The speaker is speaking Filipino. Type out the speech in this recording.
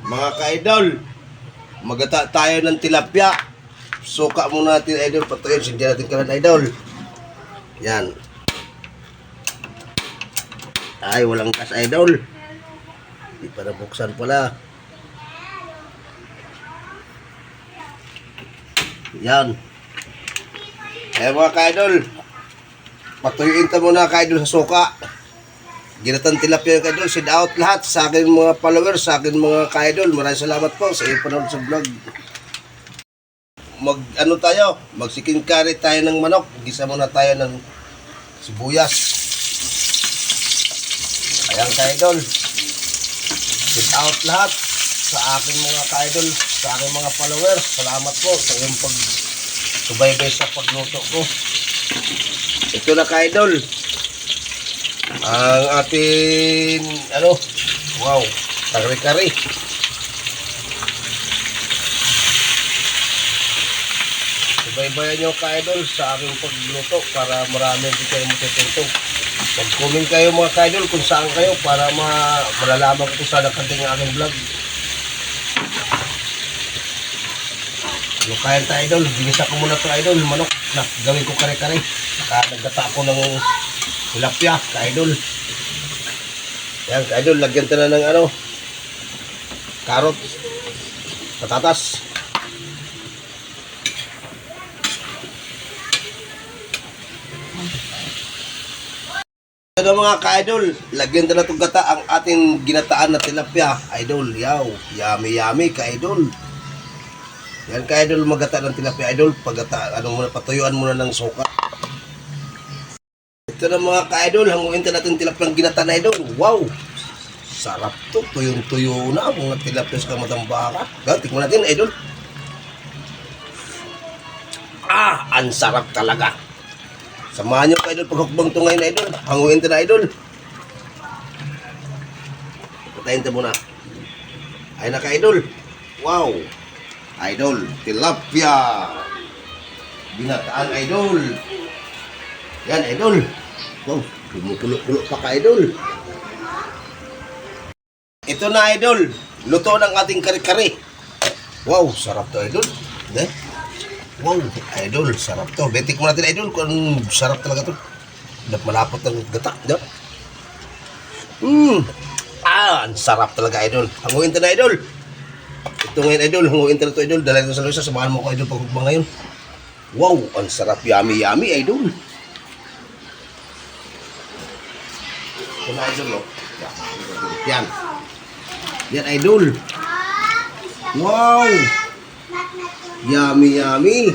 Mga ka-idol, magata tayo ng tilapia. Suka muna natin, idol. Patuyin, sindihan natin kalan, idol. Yan. Ay, walang gas, idol. Hindi pa nabuksan pala. Yan. Eh mga ka-idol, patuyuin ta muna ka-idol sa suka. Ginatang tilapia ka-idol, send out lahat sa akin mga followers, sa akin mga ka-idol. Maraming salamat po sa iyong panood sa vlog. Ano tayo, magsiking curry tayo ng manok. Gisa muna tayo ng sibuyas. Ayan ka-idol, send out lahat sa akin mga ka-idol, sa aking mga followers. Salamat po sa iyong subaybay sa pagluto ko. Ito na ka-idol, ang ating wow, kari-kari. Subaybayan nyo ka-idol sa aking pagluto para marami din kayo matututong. Mag-comment kayo mga ka-idol kung saan kayo para malalaman ko sa nakating aking vlog. Yung kain ta idol, ginisa ko muna to idol, manok na gawin ko kare-kare. Nagdata ako ng tilapia ka idol. Yan ka idol, lagyan ta na ng karot, patatas. Ano mga ka-idol, lagyan ta na itong gata ang ating ginataan na tilapia idol. Yaw, yummy yummy ka idol. Yan ka-idol, magata ng tilapia idol. Pagata, patuyuan muna ng suka. Ito na mga ka-idol, hanguin natin tilapia ng ginata na idol. Wow! Sarap to, tuyong-tuyo na mga tilapia sa kamatambaka. Tikman natin idol. Ang sarap talaga. Samahan nyo ka idol, paghukbang ito ngayon idol. Hanguin na idol. Patayin ito muna. Ayun na ka-idol. Wow! Idol, tilapia. Binataan idol. Yan idol. Wow, kumukulo-kulo pa ka idol. Ito na idol, luto ng ating kare-kare. Wow, sarap to idol. Wow, idol, sarap to. Betik mo natin idol kung sarap talaga to. Malapot ng gata. Ang sarap talaga idol. Hanguin na idol. Ito ngayon idol, hanguin na ito idol. Dala ito sa lusa, samahan mo ko idol paghugma ngayon. Wow, ang sarap, yummy yummy idol. Ito na idol Yan. Yan idol. Wow. Yummy yummy.